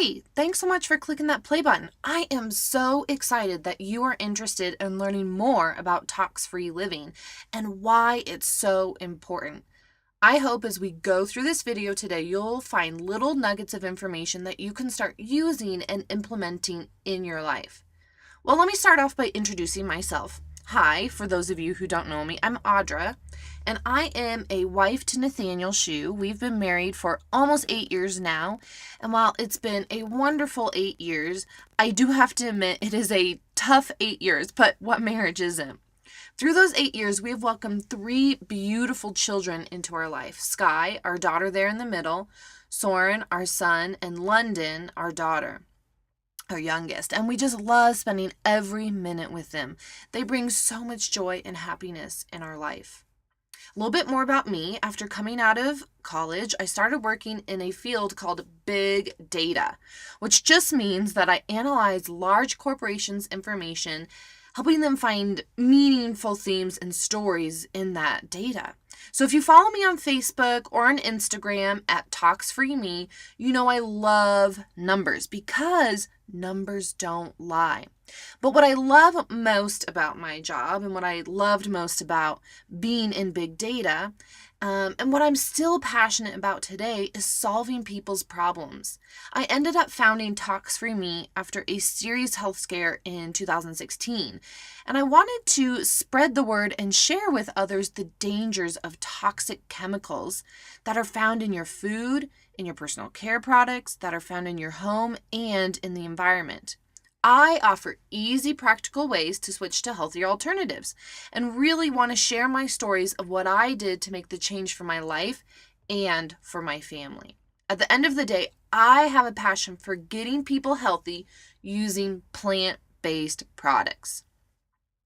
Hi, thanks so much for clicking that play button. I am so excited that you are interested in learning more about tox-free living and why it's so important. I hope as we go through this video today, you'll find little nuggets of information that you can start using and implementing in your life. Well, let me start off by introducing myself. Hi, for those of you who don't know me, I'm Audra, and I am a wife to Nathaniel Shue. We've been married for almost 8 years now, and while it's been a wonderful 8 years, I do have to admit it is a tough 8 years, but what marriage isn't? Through those 8 years, we have welcomed 3 beautiful children into our life. Sky, our daughter there in the middle, Soren, our son, and London, our daughter, our youngest, and we just love spending every minute with them. They bring so much joy and happiness in our life. A little bit more about me. After coming out of college, I started working in a field called big data, which just means that I analyze large corporations' information, helping them find meaningful themes and stories in that data. So if you follow me on Facebook or on Instagram at TalksFreeMe, you know I love numbers because numbers don't lie. But what I love most about my job and what I loved most about being in big data, and what I'm still passionate about today is solving people's problems. I ended up founding Tox Free Me after a serious health scare in 2016, and I wanted to spread the word and share with others the dangers of toxic chemicals that are found in your food, in your personal care products, that are found in your home, and in the environment. I offer easy, practical ways to switch to healthier alternatives and really want to share my stories of what I did to make the change for my life and for my family. At the end of the day, I have a passion for getting people healthy using plant-based products.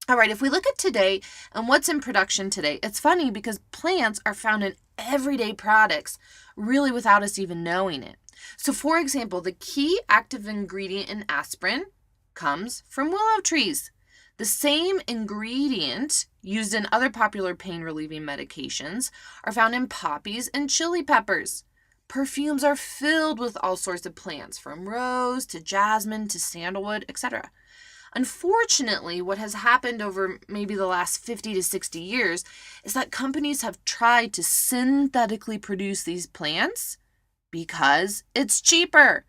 All right, if we look at today and what's in production today, it's funny because plants are found in everyday products, really without us even knowing it. So for example, the key active ingredient in aspirin comes from willow trees. The same ingredient used in other popular pain-relieving medications are found in poppies and chili peppers. Perfumes are filled with all sorts of plants, from rose to jasmine to sandalwood, etc. Unfortunately, what has happened over maybe the last 50 to 60 years is that companies have tried to synthetically produce these plants because it's cheaper.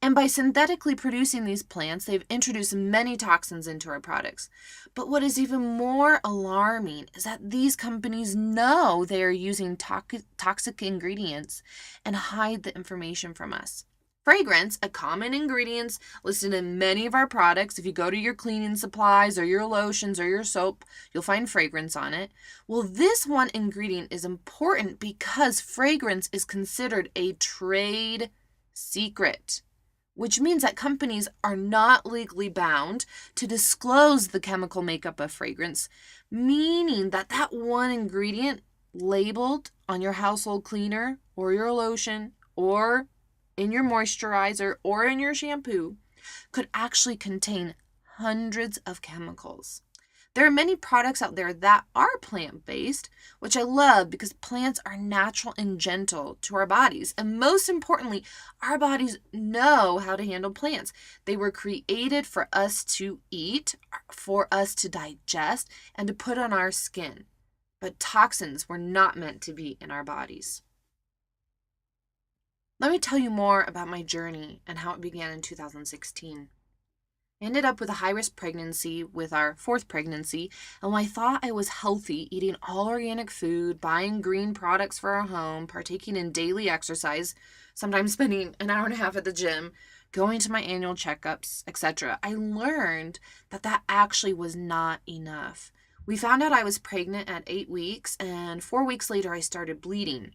And by synthetically producing these plants, they've introduced many toxins into our products. But what is even more alarming is that these companies know they are using toxic ingredients and hide the information from us. Fragrance, a common ingredient listed in many of our products. If you go to your cleaning supplies or your lotions or your soap, you'll find fragrance on it. Well, this one ingredient is important because fragrance is considered a trade secret, which means that companies are not legally bound to disclose the chemical makeup of fragrance, meaning that that one ingredient labeled on your household cleaner or your lotion or in your moisturizer or in your shampoo could actually contain hundreds of chemicals. There are many products out there that are plant-based, which I love because plants are natural and gentle to our bodies. And most importantly, our bodies know how to handle plants. They were created for us to eat, for us to digest, and to put on our skin. But toxins were not meant to be in our bodies. Let me tell you more about my journey and how it began in 2016. I ended up with a high-risk pregnancy with our 4th pregnancy, and when I thought I was healthy, eating all organic food, buying green products for our home, partaking in daily exercise, sometimes spending an hour and a half at the gym, going to my annual checkups, etc., I learned that that actually was not enough. We found out I was pregnant at 8 weeks, and 4 weeks later I started bleeding.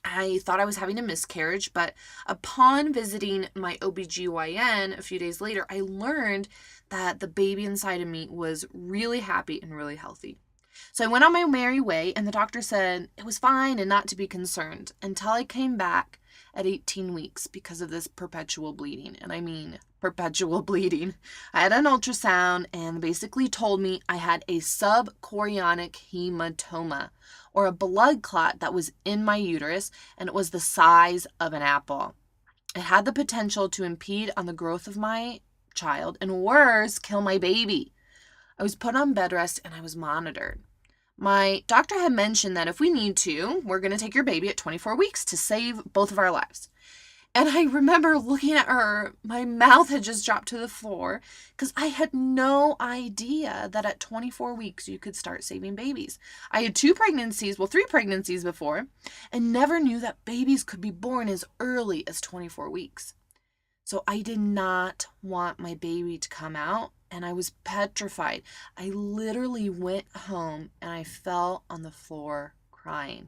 I thought I was having a miscarriage, but upon visiting my OBGYN a few days later, I learned that the baby inside of me was really happy and really healthy. So I went on my merry way, and the doctor said it was fine and not to be concerned until I came back at 18 weeks because of this perpetual bleeding. And I mean perpetual bleeding. I had an ultrasound and basically told me I had a subchorionic hematoma, or a blood clot that was in my uterus, and it was the size of an apple. It had the potential to impede on the growth of my child and worse, kill my baby. I was put on bed rest and I was monitored. My doctor had mentioned that if we need to, we're going to take your baby at 24 weeks to save both of our lives. And I remember looking at her, my mouth had just dropped to the floor because I had no idea that at 24 weeks you could start saving babies. I had three pregnancies before, and never knew that babies could be born as early as 24 weeks. So I did not want my baby to come out, and I was petrified. I literally went home and I fell on the floor crying.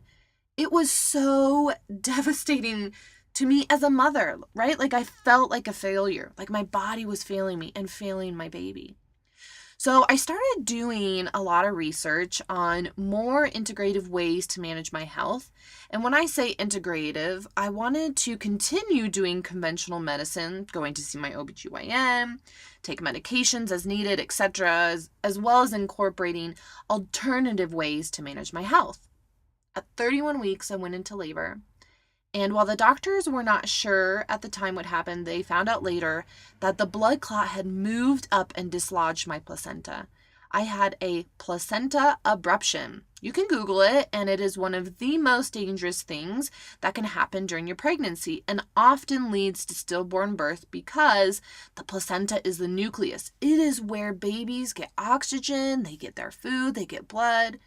It was so devastating to me as a mother, right? Like I felt like a failure, like my body was failing me and failing my baby. So I started doing a lot of research on more integrative ways to manage my health. And when I say integrative, I wanted to continue doing conventional medicine, going to see my OBGYN, take medications as needed, etc., as well as incorporating alternative ways to manage my health. At 31 weeks, I went into labor. And while the doctors were not sure at the time what happened, they found out later that the blood clot had moved up and dislodged my placenta. I had a placenta abruption. You can Google it, and it is one of the most dangerous things that can happen during your pregnancy and often leads to stillborn birth because the placenta is the nucleus. It is where babies get oxygen, they get their food, they get blood.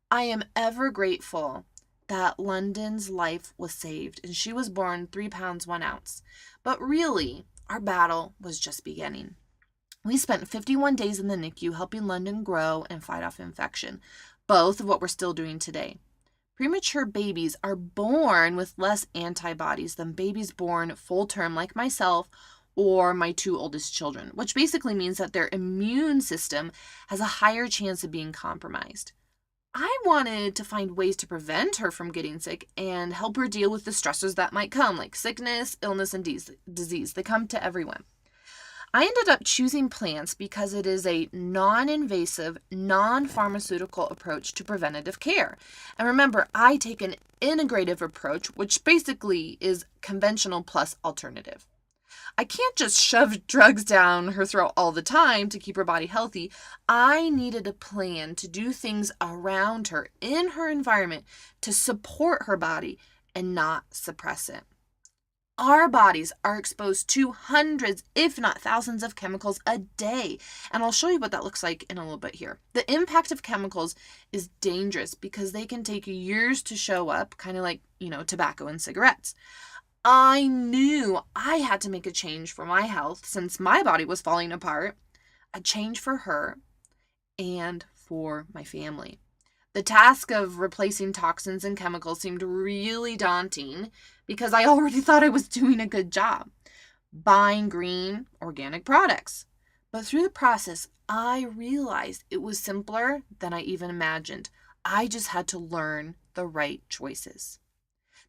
I am ever grateful that London's life was saved and she was born 3 pounds 1 ounce. But really, our battle was just beginning. We spent 51 days in the NICU helping London grow and fight off infection, both of what we're still doing today. Premature babies are born with less antibodies than babies born full term like myself or my 2 oldest children, which basically means that their immune system has a higher chance of being compromised. I wanted to find ways to prevent her from getting sick and help her deal with the stressors that might come, like sickness, illness, and disease. They come to everyone. I ended up choosing plants because it is a non-invasive, non-pharmaceutical approach to preventative care. And remember, I take an integrative approach, which basically is conventional plus alternative. I can't just shove drugs down her throat all the time to keep her body healthy. I needed a plan to do things around her in her environment to support her body and not suppress it. Our bodies are exposed to hundreds, if not thousands, of chemicals a day. And I'll show you what that looks like in a little bit here. The impact of chemicals is dangerous because they can take years to show up, kind of like, tobacco and cigarettes. I knew I had to make a change for my health since my body was falling apart, a change for her and for my family. The task of replacing toxins and chemicals seemed really daunting because I already thought I was doing a good job buying green, organic products. But through the process, I realized it was simpler than I even imagined. I just had to learn the right choices.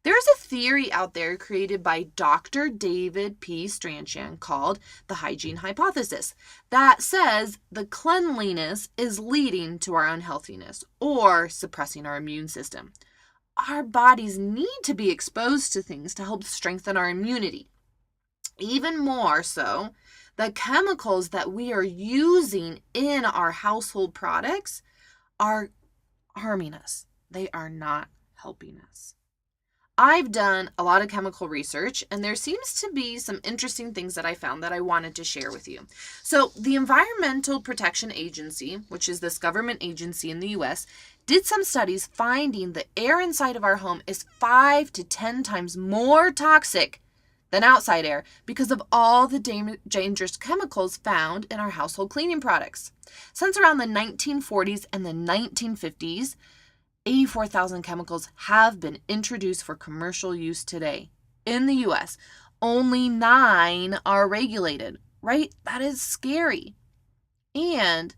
There's a theory out there created by Dr. David P. Strachan called the hygiene hypothesis that says the cleanliness is leading to our unhealthiness or suppressing our immune system. Our bodies need to be exposed to things to help strengthen our immunity. Even more so, the chemicals that we are using in our household products are harming us. They are not helping us. I've done a lot of chemical research, and there seems to be some interesting things that I found that I wanted to share with you. So the Environmental Protection Agency, which is this government agency in the US, did some studies finding the air inside of our home is 5 to 10 times more toxic than outside air because of all the dangerous chemicals found in our household cleaning products. Since around the 1940s and the 1950s, 84,000 chemicals have been introduced for commercial use today. In the US, only 9 are regulated, right? That is scary. And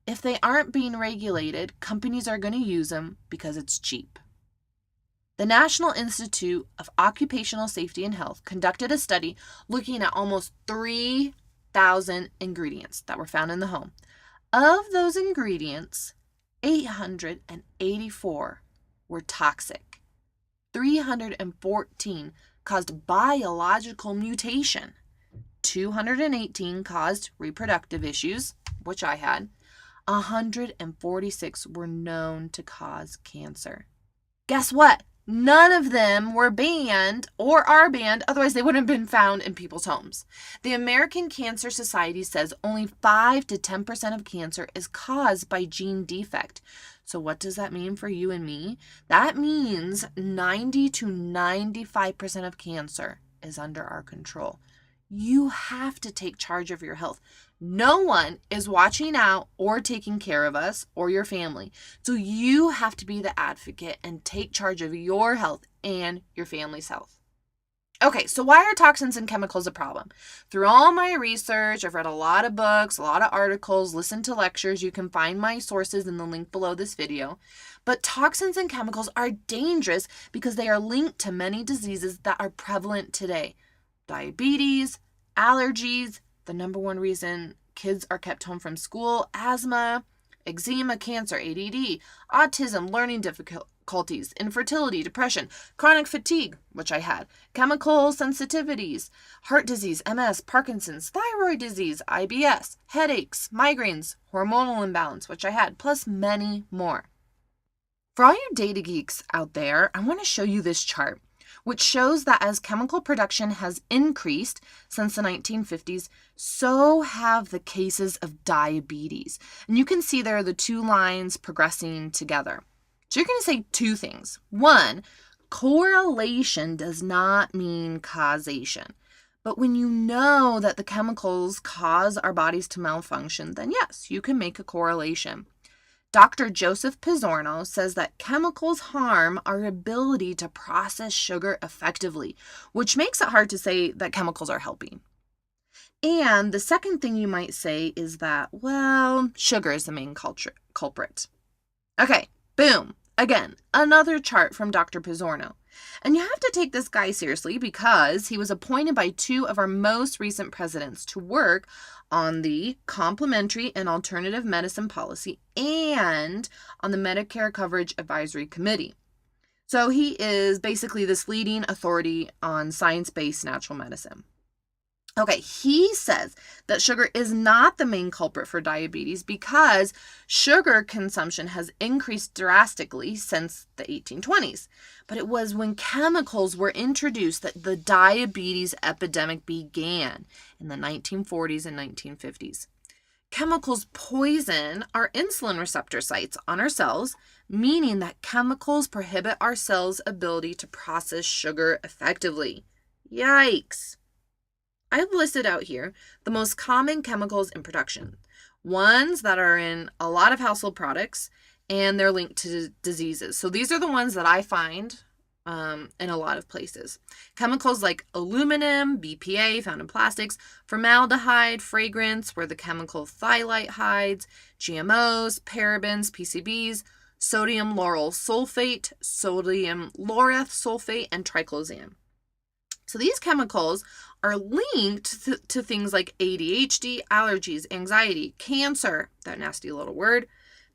if they aren't being regulated, companies are going to use them because it's cheap. The National Institute of Occupational Safety and Health conducted a study looking at almost 3,000 ingredients that were found in the home. Of those ingredients, 884 were toxic. 314 caused biological mutation. 218 caused reproductive issues, which I had. 146 were known to cause cancer. Guess what? None of them were banned or are banned, otherwise they wouldn't have been found in people's homes. The American Cancer Society says only 5 to 10% of cancer is caused by gene defect. So what does that mean for you and me? That means 90 to 95% of cancer is under our control. You have to take charge of your health. No one is watching out or taking care of us or your family. So you have to be the advocate and take charge of your health and your family's health. Okay, so why are toxins and chemicals a problem? Through all my research, I've read a lot of books, a lot of articles, listened to lectures. You can find my sources in the link below this video. But toxins and chemicals are dangerous because they are linked to many diseases that are prevalent today. Diabetes, allergies, the number one reason kids are kept home from school, asthma, eczema, cancer, ADD, autism, learning difficulties, infertility, depression, chronic fatigue, which I had, chemical sensitivities, heart disease, MS, Parkinson's, thyroid disease, IBS, headaches, migraines, hormonal imbalance, which I had, plus many more. For all you data geeks out there, I want to show you this chart, which shows that as chemical production has increased since the 1950s, so have the cases of diabetes. And you can see there are the two lines progressing together. So you're going to say two things. One, correlation does not mean causation. But when you know that the chemicals cause our bodies to malfunction, then yes, you can make a correlation. Dr. Joseph Pizzorno says that chemicals harm our ability to process sugar effectively, which makes it hard to say that chemicals are helping. And the second thing you might say is that, well, sugar is the main culprit. Okay, boom. Again, another chart from Dr. Pizzorno. And you have to take this guy seriously because he was appointed by two of our most recent presidents to work on the complementary and alternative medicine policy and on the Medicare Coverage Advisory Committee. So he is basically this leading authority on science-based natural medicine. Okay, he says that sugar is not the main culprit for diabetes because sugar consumption has increased drastically since the 1820s. But it was when chemicals were introduced that the diabetes epidemic began in the 1940s and 1950s. Chemicals poison our insulin receptor sites on our cells, meaning that chemicals prohibit our cells' ability to process sugar effectively. Yikes! I've listed out here the most common chemicals in production, ones that are in a lot of household products, and they're linked to diseases. So these are the ones that I find in a lot of places. Chemicals like aluminum, BPA found in plastics, formaldehyde, fragrance, where the chemical phthalate hides, GMOs, parabens, PCBs, sodium lauryl sulfate, sodium laureth sulfate, and triclosan. So these chemicals are linked to things like ADHD, allergies, anxiety, cancer, that nasty little word,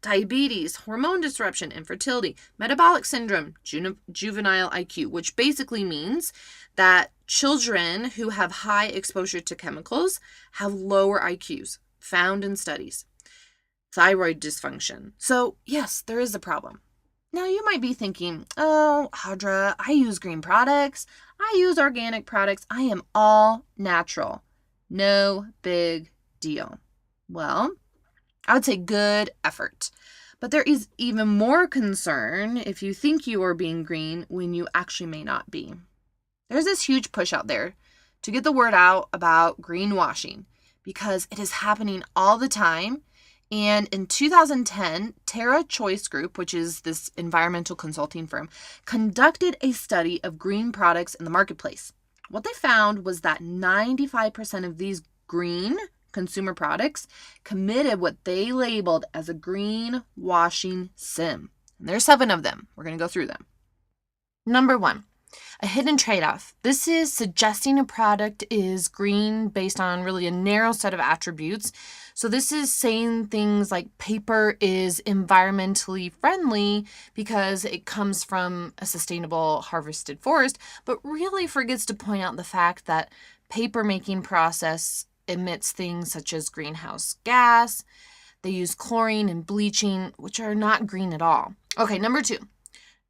diabetes, hormone disruption, infertility, metabolic syndrome, juvenile IQ, which basically means that children who have high exposure to chemicals have lower IQs, found in studies. Thyroid dysfunction. So yes, there is a problem. Now you might be thinking, oh, Audra, I use green products. I use organic products. I am all natural. No big deal. Well, I would say good effort. But there is even more concern if you think you are being green when you actually may not be. There's this huge push out there to get the word out about greenwashing because it is happening all the time. And in 2010, Terra Choice Group, which is this environmental consulting firm, conducted a study of green products in the marketplace. What they found was that 95% of these green consumer products committed what they labeled as a greenwashing sin. And there's 7 of them. We're going to go through them. Number 1, A hidden trade-off. This is suggesting a product is green based on really a narrow set of attributes. So this is saying things like paper is environmentally friendly because it comes from a sustainable harvested forest, but really forgets to point out the fact that paper making process emits things such as greenhouse gas. They use chlorine and bleaching, which are not green at all. Okay, number 2,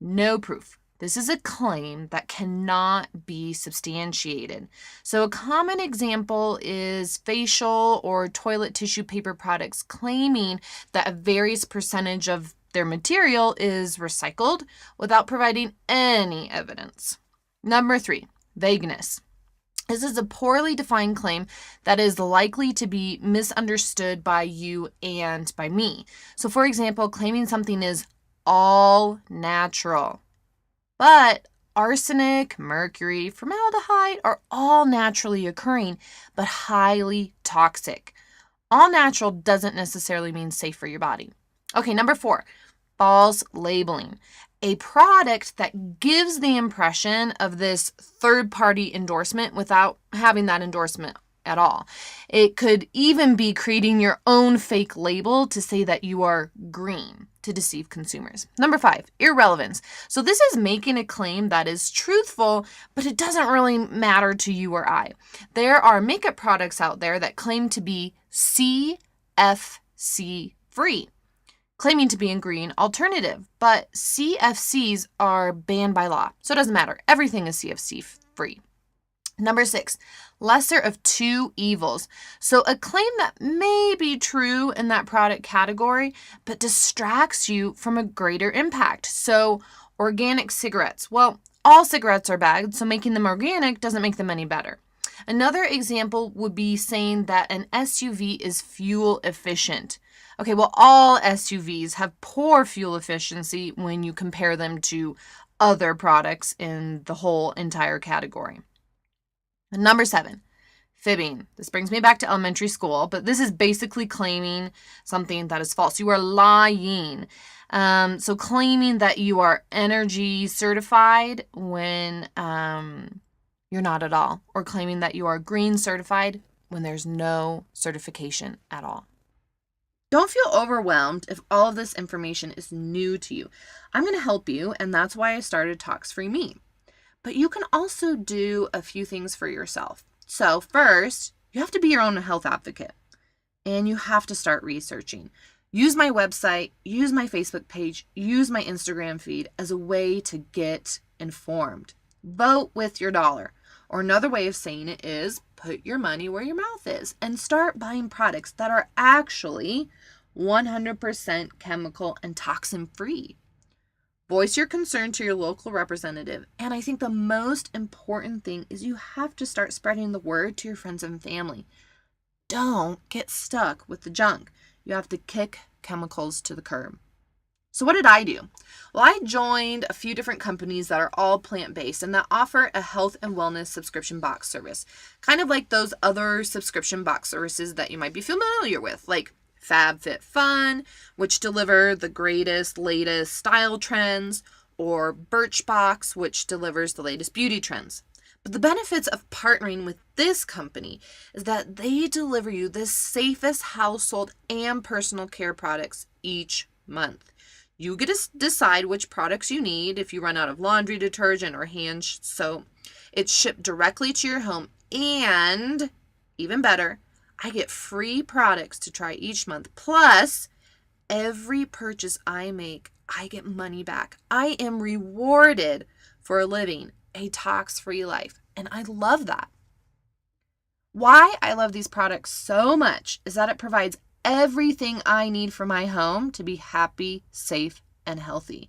no proof. This is a claim that cannot be substantiated. So a common example is facial or toilet tissue paper products claiming that a various percentage of their material is recycled without providing any evidence. Number 3, vagueness. This is a poorly defined claim that is likely to be misunderstood by you and by me. So for example, claiming something is all natural. But arsenic, mercury, formaldehyde are all naturally occurring, but highly toxic. All natural doesn't necessarily mean safe for your body. Okay, number 4, false labeling. A product that gives the impression of this third-party endorsement without having that endorsement at all. It could even be creating your own fake label to say that you are green to deceive consumers. Number 5, irrelevance. So this is making a claim that is truthful, but it doesn't really matter to you or I. There are makeup products out there that claim to be CFC free, claiming to be a green alternative, but CFCs are banned by law, so it doesn't matter. Everything is CFC free. Number 6, lesser of two evils. So a claim that may be true in that product category, but distracts you from a greater impact. So organic cigarettes. Well, all cigarettes are bad, so making them organic doesn't make them any better. Another example would be saying that an SUV is fuel efficient. Okay, well, all SUVs have poor fuel efficiency when you compare them to other products in the whole entire category. Number 7, fibbing. This brings me back to elementary school, but this is basically claiming something that is false. You are lying. So claiming that you are energy certified when you're not at all, or claiming that you are green certified when there's no certification at all. Don't feel overwhelmed if all of this information is new to you. I'm going to help you, and that's why I started Tox Free Me. But you can also do a few things for yourself. So first, you have to be your own health advocate, and you have to start researching. Use my website, use my Facebook page, use my Instagram feed as a way to get informed. Vote with your dollar. Or another way of saying it is put your money where your mouth is and start buying products that are actually 100% chemical and toxin free. Voice your concern to your local representative. And I think the most important thing is you have to start spreading the word to your friends and family. Don't get stuck with the junk. You have to kick chemicals to the curb. So what did I do? Well, I joined a few different companies that are all plant-based and that offer a health and wellness subscription box service. Kind of like those other subscription box services that you might be familiar with, like FabFitFun, which deliver the greatest, latest style trends, or Birchbox, which delivers the latest beauty trends. But the benefits of partnering with this company is that they deliver you the safest household and personal care products each month. You get to decide which products you need if you run out of laundry detergent or hand soap. It's shipped directly to your home, and even better, I get free products to try each month. Plus, every purchase I make, I get money back. I am rewarded for living a tox-free life, and I love that. Why I love these products so much is that it provides everything I need for my home to be happy, safe, and healthy.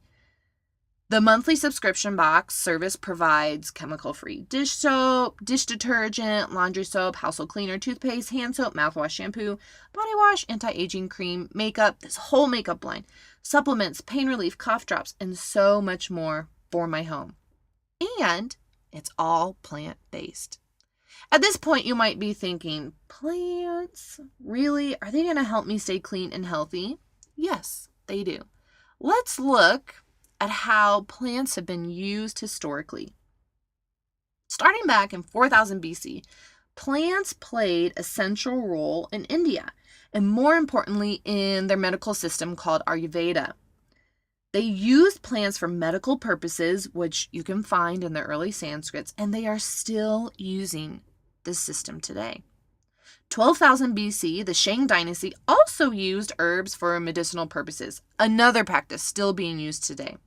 The monthly subscription box service provides chemical-free dish soap, dish detergent, laundry soap, household cleaner, toothpaste, hand soap, mouthwash, shampoo, body wash, anti-aging cream, makeup, this whole makeup line, supplements, pain relief, cough drops, and so much more for my home. And it's all plant-based. At this point, you might be thinking, plants? Really? Are they going to help me stay clean and healthy? Yes, they do. Let's look at how plants have been used historically. starting back in 4000 BC, plants played a central role in India, and more importantly, in their medical system called Ayurveda. They used plants for medical purposes, which you can find in the early Sanskrits, and they are still using this system today. 12,000 BC, the Shang dynasty also used herbs for medicinal purposes, another practice still being used today.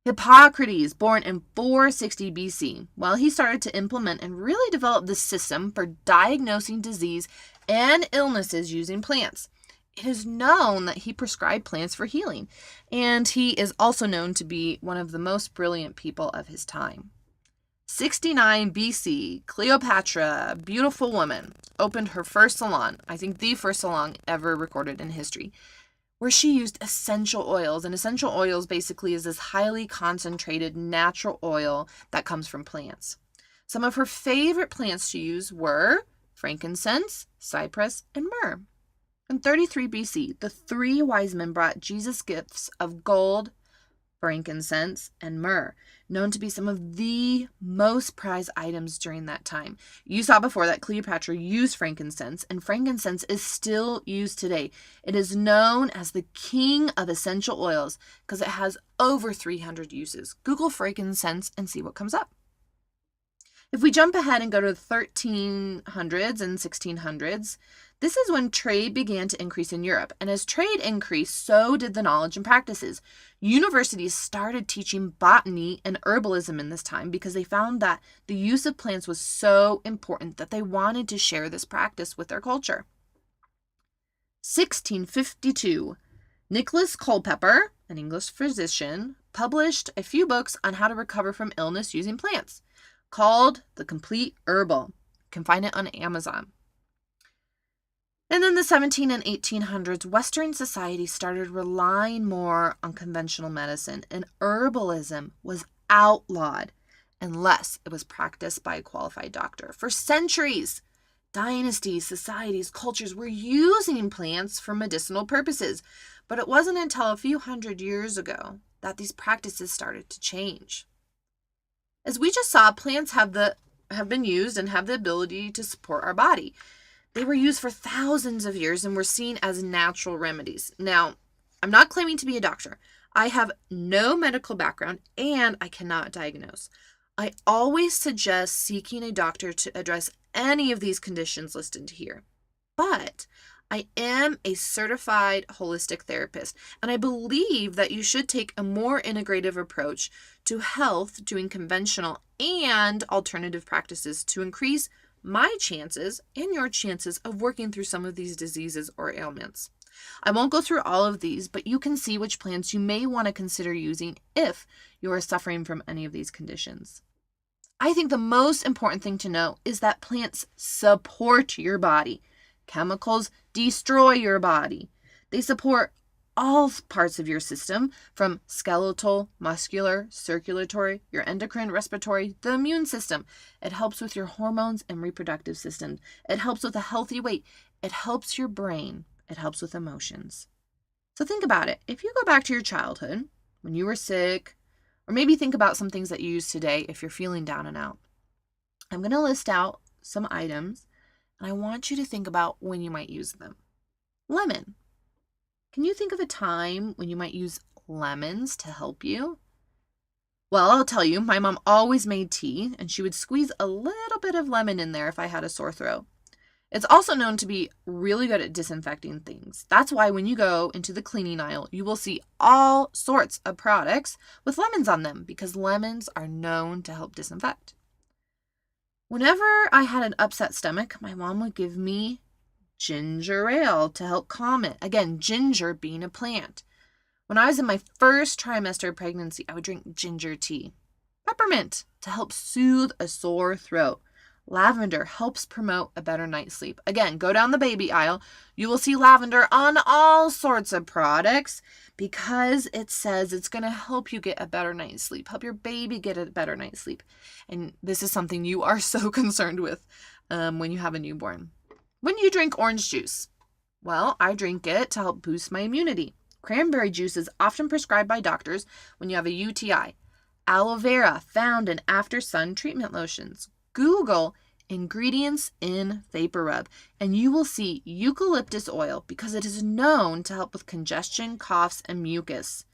Hippocrates, born in 460 BC, well, he started to implement and really develop this system for diagnosing disease and illnesses using plants. It is known that he prescribed plants for healing, and he is also known to be one of the most brilliant people of his time. 69 BC, Cleopatra, a beautiful woman, opened her first salon, I think the first salon ever recorded in history, where she used essential oils. And essential oils basically is this highly concentrated natural oil that comes from plants. Some of her favorite plants to use were frankincense, cypress, and myrrh. In 33 BC, the three wise men brought Jesus gifts of gold, frankincense, and myrrh, known to be some of the most prized items during that time. You saw before that Cleopatra used frankincense, and frankincense is still used today. It is known as the king of essential oils because it has over 300 uses. Google frankincense and see what comes up. If we jump ahead and go to the 1300s and 1600s, this is when trade began to increase in Europe. And as trade increased, so did the knowledge and practices. Universities started teaching botany and herbalism in this time because they found that the use of plants was so important that they wanted to share this practice with their culture. 1652, Nicholas Culpeper, an English physician, published a few books on how to recover from illness using plants, called The Complete Herbal. You can find it on Amazon. And then the 17 and 1800s, Western society started relying more on conventional medicine, and herbalism was outlawed unless it was practiced by a qualified doctor. For centuries, dynasties, societies, cultures were using plants for medicinal purposes, but it wasn't until a few hundred years ago that these practices started to change. As we just saw, plants have been used and have the ability to support our body. They were used for thousands of years and were seen as natural remedies. Now, I'm not claiming to be a doctor. I have no medical background and I cannot diagnose. I always suggest seeking a doctor to address any of these conditions listed here. But I am a certified holistic therapist, and I believe that you should take a more integrative approach to health, doing conventional and alternative practices to increase my chances and your chances of working through some of these diseases or ailments. I won't go through all of these, but you can see which plants you may want to consider using if you are suffering from any of these conditions. I think the most important thing to know is that plants support your body. Chemicals destroy your body. They support all parts of your system, from skeletal, muscular, circulatory, your endocrine, respiratory, the immune system. It helps with your hormones and reproductive system. It helps with a healthy weight. It helps your brain. It helps with emotions. So think about it. If you go back to your childhood, when you were sick, or maybe think about some things that you use today if you're feeling down and out. I'm going to list out some items, and I want you to think about when you might use them. Lemon. Can you think of a time when you might use lemons to help you? Well, I'll tell you, my mom always made tea, and she would squeeze a little bit of lemon in there if I had a sore throat. It's also known to be really good at disinfecting things. That's why when you go into the cleaning aisle, you will see all sorts of products with lemons on them, because lemons are known to help disinfect. Whenever I had an upset stomach, my mom would give me ginger ale to help calm it. Again, ginger being a plant. When I was in my first trimester of pregnancy, I would drink ginger tea. Peppermint to help soothe a sore throat. Lavender helps promote a better night's sleep. Again, go down the baby aisle. You will see lavender on all sorts of products because it says it's going to help you get a better night's sleep, help your baby get a better night's sleep. And this is something you are so concerned with when you have a newborn. When do you drink orange juice? Well, I drink it to help boost my immunity. Cranberry juice is often prescribed by doctors when you have a UTI. aloe vera found in after sun treatment lotions. Google ingredients in vapor rub, and you will see eucalyptus oil because it is known to help with congestion, coughs, and mucus.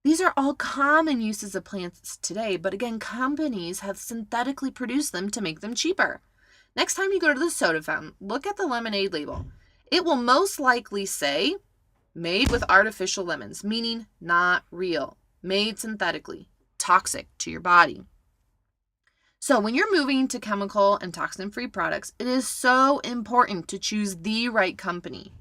These are all common uses of plants today, but again, companies have synthetically produced them to make them cheaper. Next time you go to the soda fountain, look at the lemonade label. It will most likely say, made with artificial lemons, meaning not real, made synthetically, toxic to your body. So when you're moving to chemical and toxin-free products, it is so important to choose the right company.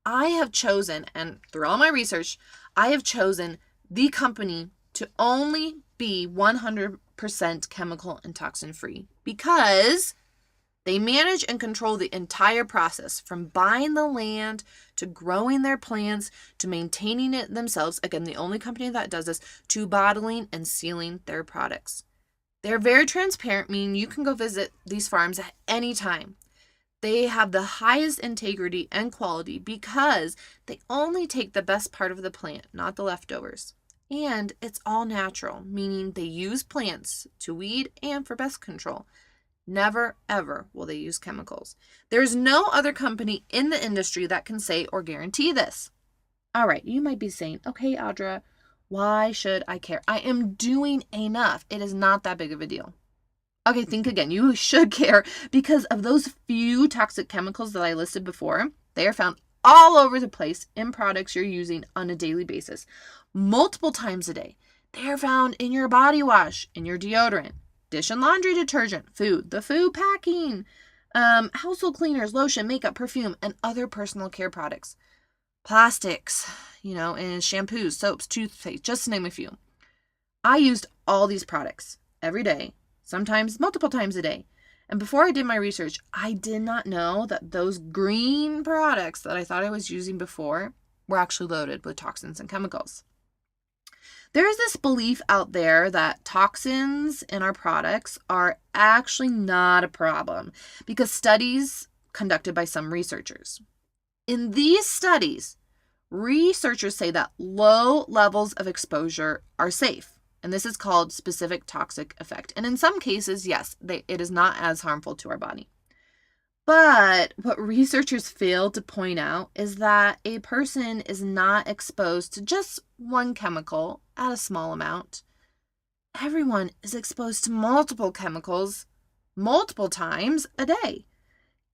I have chosen, and through all my research, I have chosen the company to only be 100% chemical and toxin-free because they manage and control the entire process from buying the land to growing their plants to maintaining it themselves. Again, the only company that does this, to bottling and sealing their products. They're very transparent, meaning you can go visit these farms at any time. They have the highest integrity and quality because they only take the best part of the plant, not the leftovers. And it's all natural, meaning they use plants to weed and for pest control. Never, ever will they use chemicals. There's no other company in the industry that can say or guarantee this. All right, you might be saying, okay, Audra, why should I care? I am doing enough. It is not that big of a deal. Okay, think again. You should care because of those few toxic chemicals that I listed before. They are found all over the place in products you're using on a daily basis, multiple times a day. They are found in your body wash, in your deodorant, dish and laundry detergent, food, the food packing, household cleaners, lotion, makeup, perfume, and other personal care products. Plastics, and shampoos, soaps, toothpaste, just to name a few. I used all these products every day, sometimes multiple times a day. And before I did my research, I did not know that those green products that I thought I was using before were actually loaded with toxins and chemicals. There is this belief out there that toxins in our products are actually not a problem because studies conducted by some researchers. In these studies, researchers say that low levels of exposure are safe, and this is called specific toxic effect. And in some cases, yes, it is not as harmful to our body. But what researchers fail to point out is that a person is not exposed to just one chemical at a small amount. Everyone is exposed to multiple chemicals multiple times a day.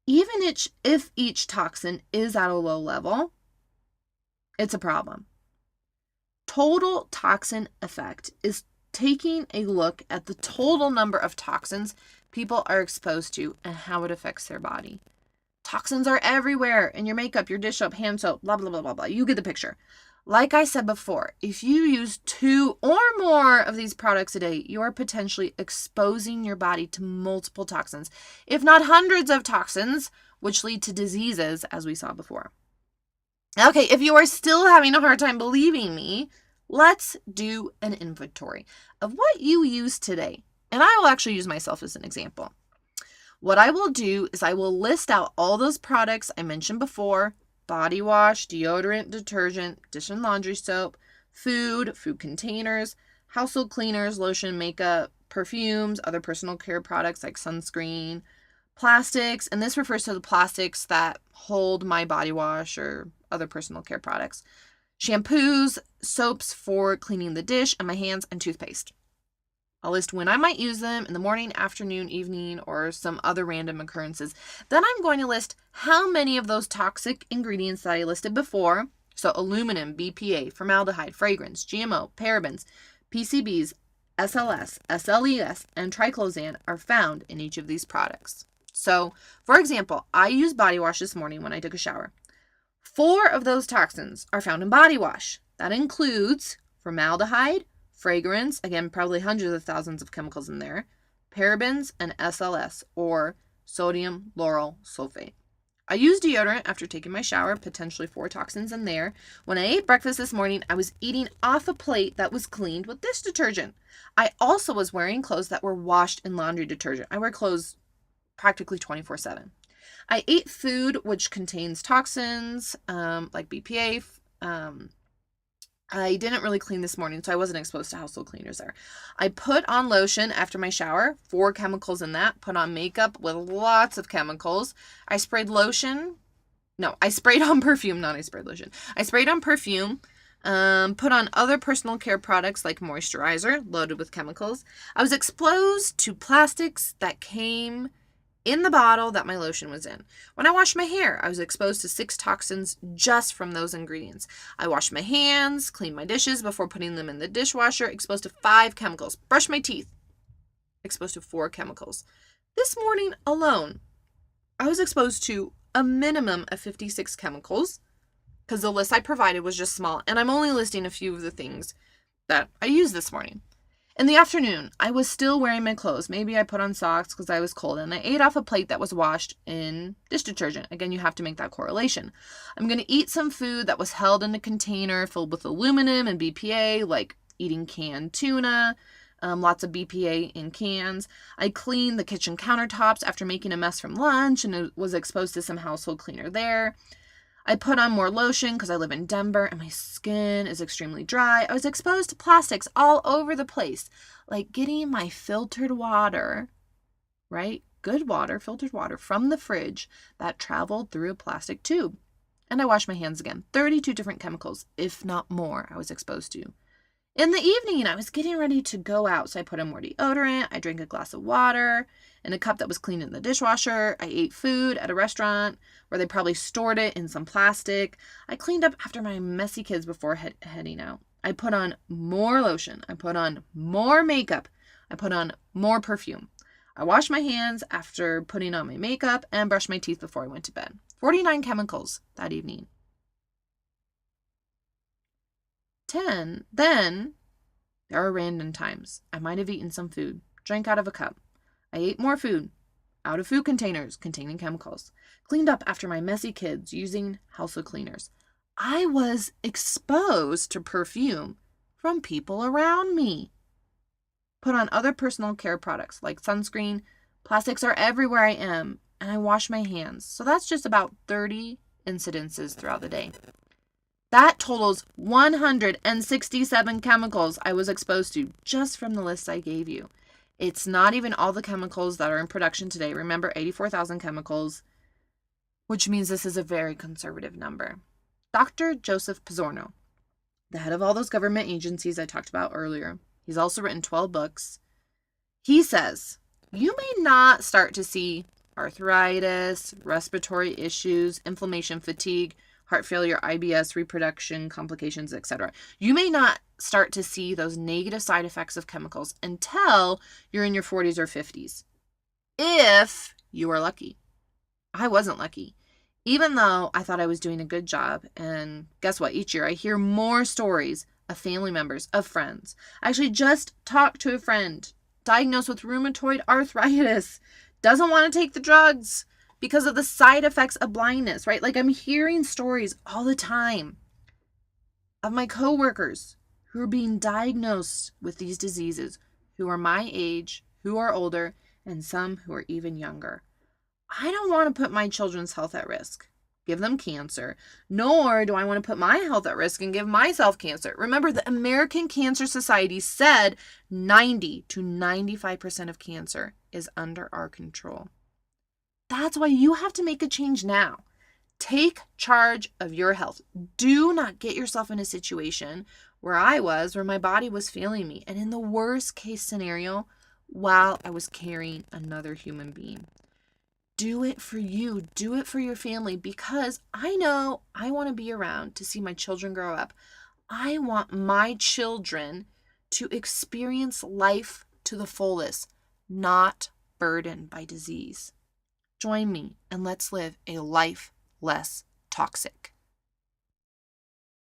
Even if each toxin is at a low level, it's a problem. Total toxin effect is taking a look at the total number of toxins people are exposed to and how it affects their body. Toxins are everywhere in your makeup, your dish soap, hand soap, blah, blah, blah, blah, blah. You get the picture. Like I said before, if you use 2 or more of these products a day, you are potentially exposing your body to multiple toxins, if not hundreds of toxins, which lead to diseases, as we saw before. Okay, if you are still having a hard time believing me, let's do an inventory of what you use today. And I will actually use myself as an example. What I will do is I will list out all those products I mentioned before: body wash, deodorant, detergent, dish and laundry soap, food containers, household cleaners, lotion, makeup, perfumes, other personal care products like sunscreen, plastics, and this refers to the plastics that hold my body wash or other personal care products, shampoos, soaps for cleaning the dish and my hands, and toothpaste. I'll list when I might use them in the morning, afternoon, evening, or some other random occurrences. Then I'm going to list how many of those toxic ingredients that I listed before, so aluminum, BPA, formaldehyde, fragrance, GMO, parabens, PCBs, SLS, SLES, and triclosan are found in each of these products. So, for example, I used body wash this morning when I took a shower. 4 of those toxins are found in body wash. That includes formaldehyde, fragrance, again, probably hundreds of thousands of chemicals in there, parabens, and SLS, or sodium lauryl sulfate. I used deodorant after taking my shower, potentially 4 toxins in there. When I ate breakfast this morning, I was eating off a plate that was cleaned with dish detergent. I also was wearing clothes that were washed in laundry detergent. I wear clothes practically 24/7. I ate food which contains toxins like BPA, I didn't really clean this morning, so I wasn't exposed to household cleaners there. I put on lotion after my shower, 4 chemicals in that. Put on makeup with lots of chemicals. I sprayed lotion. No, I sprayed on perfume, not I sprayed lotion. I sprayed on perfume. Put on other personal care products like moisturizer, loaded with chemicals. I was exposed to plastics that came in the bottle that my lotion was in. When I washed my hair, I was exposed to 6 toxins just from those ingredients. I washed my hands, cleaned my dishes before putting them in the dishwasher, exposed to 5 chemicals. Brushed my teeth, exposed to 4 chemicals. This morning alone, I was exposed to a minimum of 56 chemicals because the list I provided was just small, and I'm only listing a few of the things that I used this morning. In the afternoon, I was still wearing my clothes. Maybe I put on socks because I was cold, and I ate off a plate that was washed in dish detergent. Again, you have to make that correlation. I'm going to eat some food that was held in a container filled with aluminum and BPA, like eating canned tuna, lots of BPA in cans. I cleaned the kitchen countertops after making a mess from lunch and was exposed to some household cleaner there. I put on more lotion because I live in Denver and my skin is extremely dry. I was exposed to plastics all over the place, like getting my filtered water, right? Good water, filtered water from the fridge that traveled through a plastic tube. And I washed my hands again. 32 different chemicals, if not more, I was exposed to. In the evening, I was getting ready to go out, so I put on more deodorant. I drank a glass of water in a cup that was cleaned in the dishwasher. I ate food at a restaurant where they probably stored it in some plastic. I cleaned up after my messy kids before heading out. I put on more lotion. I put on more makeup. I put on more perfume. I washed my hands after putting on my makeup and brushed my teeth before I went to bed. 49 chemicals that evening. Then there are random times. I might have eaten some food, drank out of a cup. I ate more food, out of food containers containing chemicals. Cleaned up after my messy kids using household cleaners. I was exposed to perfume from people around me. Put on other personal care products like sunscreen. Plastics are everywhere I am, and I wash my hands. So that's just about 30 incidences throughout the day. That totals 167 chemicals I was exposed to just from the list I gave you. It's not even all the chemicals that are in production today. Remember, 84,000 chemicals, which means this is a very conservative number. Dr. Joseph Pizzorno, the head of all those government agencies I talked about earlier, he's also written 12 books. He says, you may not start to see arthritis, respiratory issues, inflammation, fatigue, heart failure, IBS, reproduction complications, etc. You may not start to see those negative side effects of chemicals until you're in your 40s or 50s, if you are lucky. I wasn't lucky, even though I thought I was doing a good job. And guess what? Each year I hear more stories of family members, of friends. I actually just talked to a friend diagnosed with rheumatoid arthritis, doesn't want to take the drugs because of the side effects of blindness, right? Like, I'm hearing stories all the time of my coworkers who are being diagnosed with these diseases, who are my age, who are older, and some who are even younger. I don't want to put my children's health at risk, give them cancer, nor do I want to put my health at risk and give myself cancer. Remember, the American Cancer Society said 90 to 95% of cancer is under our control. That's why you have to make a change now. Take charge of your health. Do not get yourself in a situation where I was, where my body was failing me, and in the worst case scenario, while I was carrying another human being. Do it for you. Do it for your family, because I know I want to be around to see my children grow up. I want my children to experience life to the fullest, not burdened by disease. Join me and let's live a life less toxic.